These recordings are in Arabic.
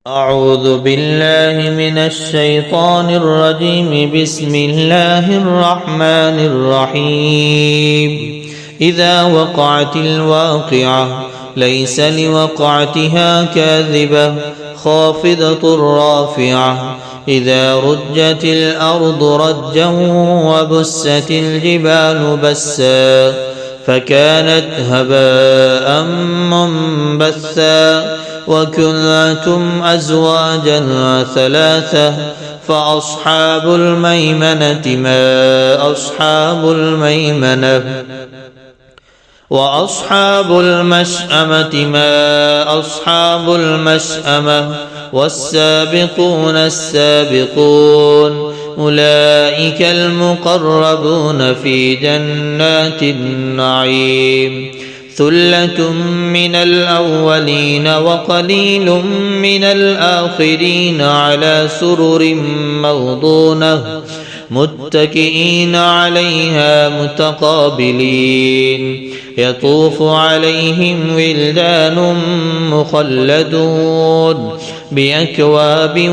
أعوذ بالله من الشيطان الرجيم. بسم الله الرحمن الرحيم. إذا وقعت الواقعة ليس لوقعتها كاذبة خافضة رافعة. إذا رجت الأرض رجا وبست الجبال بسا فكانت هباء منبثا. وكنتم أزواجا ثلاثة فأصحاب الميمنة ما أصحاب الميمنة وأصحاب المشأمة ما أصحاب المشأمة. والسابقون السابقون أولئك المقربون في جنات النعيم. ثلة من الأولين وقليل من الآخرين على سرر موضونة متكئين عليها متقابلين. يطوف عليهم ولدان مخلدون بأكواب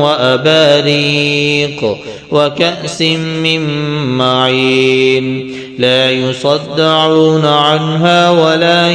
وأباريق وكأس من معين لا يصدعون عنها ولا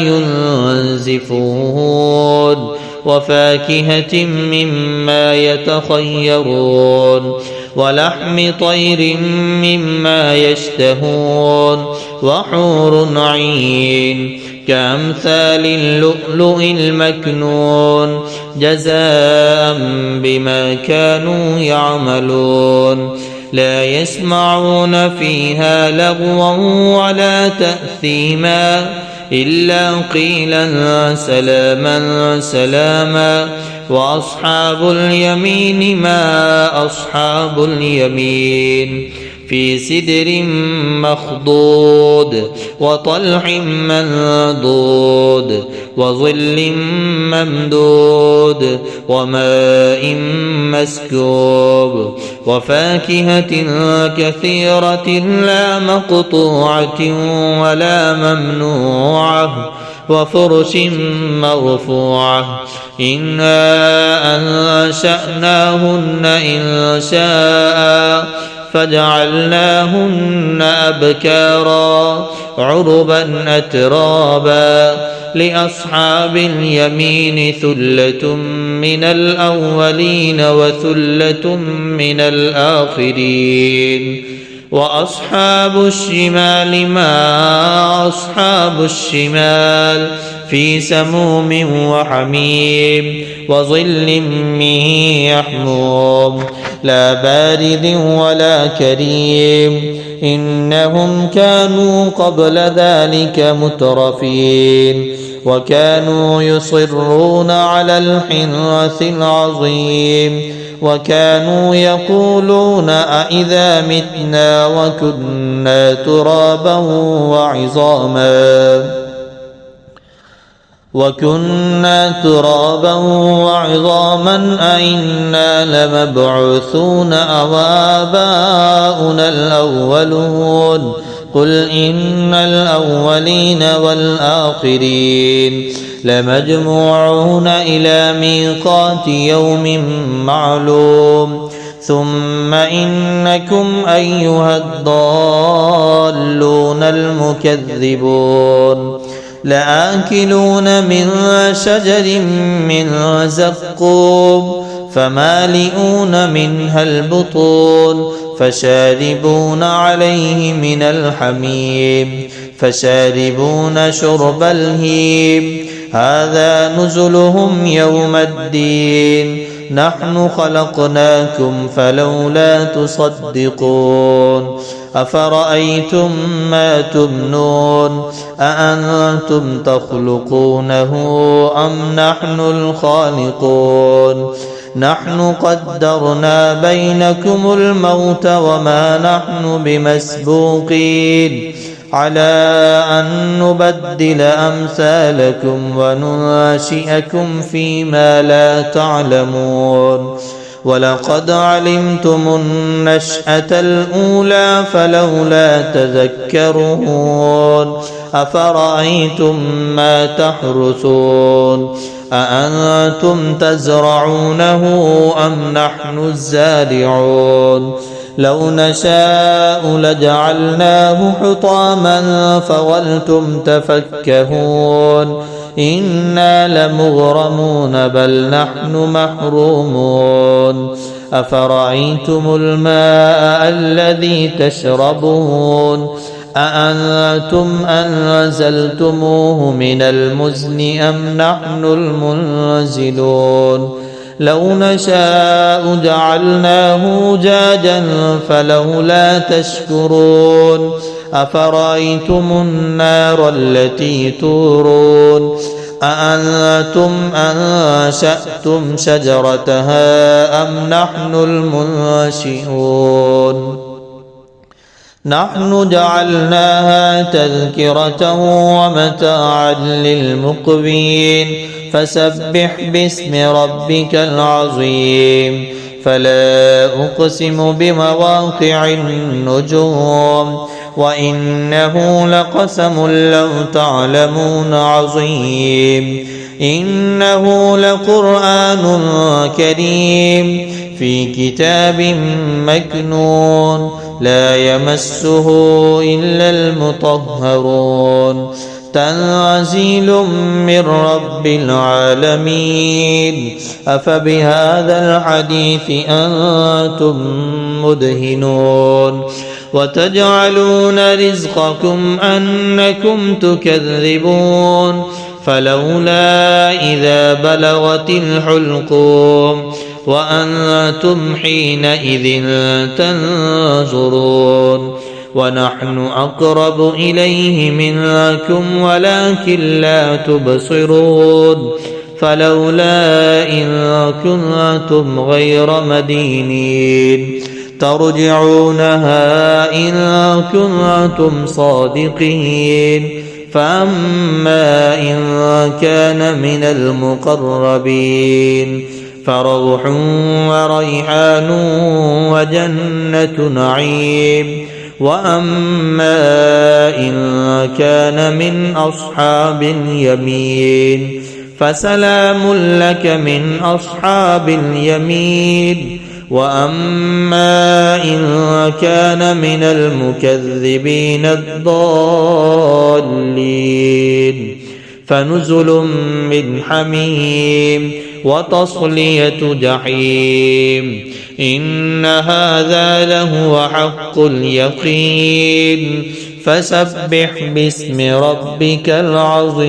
ينزفون. وفاكهة مما يتخيرون ولحم طير مما يشتهون. وحور عين كأمثال اللؤلؤ المكنون جزاء بما كانوا يعملون. لا يسمعون فيها لغوا ولا تأثيما إلا قيلا سلاما سلاما. وأصحاب اليمين ما أصحاب اليمين في سدر مخضود وطلح منضود وظل ممدود وماء مسكوب. وفاكهة كثيرة لا مقطوعة ولا ممنوعة. وفرش مرفوعة. إنا أنشأناهن إنشاء فجعلناهن أبكارا عربا أترابا. لأصحاب اليمين ثلة من الأولين وثلة من الآخرين. وأصحاب الشمال ما أصحاب الشمال في سموم وحميم وظل من يحموم لا بارد ولا كريم. إنهم كانوا قبل ذلك مترفين وكانوا يصرون على الحنث العظيم. وكانوا يقولون أإذا متنا وكنا ترابا وعظاما أئنا لمبعوثون أو آباؤنا الأولون. قل إن الأولين والآخرين لمجموعون إلى ميقات يوم معلوم. ثم إنكم أيها الضالون المكذبون لآكلون من شجر من زقوم فمالئون منها البطون فشاربون عليه من الحميم فشاربون شرب الهيم. هذا نزلهم يوم الدين. نحن خلقناكم فلولا تصدقون. أفرأيتم ما تمنون أأنتم تخلقونه أم نحن الخالقون. نحن قدرنا بينكم الموت وما نحن بمسبوقين على أن نبدل أمثالكم وننشئكم فيما لا تعلمون. ولقد علمتم النشأة الأولى فلولا تذكرون. أفرأيتم ما تحرثون أأنتم تزرعونه أم نحن الزارعون لو نشاء لجعلناه حطاما فظلتم تفكهون إنا لمغرمون بل نحن محرومون أفرأيتم الماء الذي تشربون أأنتم أنزلتموه من المزن أم نحن المنزلون لو نشاء جعلناه أجاجا فلولا تشكرون أفرأيتم النار التي تورون أأنتم أنشأتم شجرتها أم نحن المنشئون نحن جعلناها تذكرة ومتاعا للمقوين فسبح باسم ربك العظيم فلا أقسم بمواقع النجوم وإنه لقسم لو تعلمون عظيم إنه لقرآن كريم في كتاب مكنون لا يمسه إلا المطهرون تنزيل من رب العالمين أفبهذا الحديث أنتم مدهنون وتجعلون رزقكم أنكم تكذبون فلولا إذا بلغت الحلقوم وأنتم حينئذ تنظرون ونحن أقرب إليه منكم ولكن لا تبصرون فلولا إن كنتم غير مدينين ترجعونها إن كنتم صادقين فأما إن كان من المقربين فروح وريحان وجنة نعيم وأما إن كان من أصحاب اليمين فسلام لك من أصحاب اليمين وأما إن كان من المكذبين الضالين فنزل من حميم وتصلية جحيم إن هذا لهو حق اليقين فسبح باسم ربك العظيم.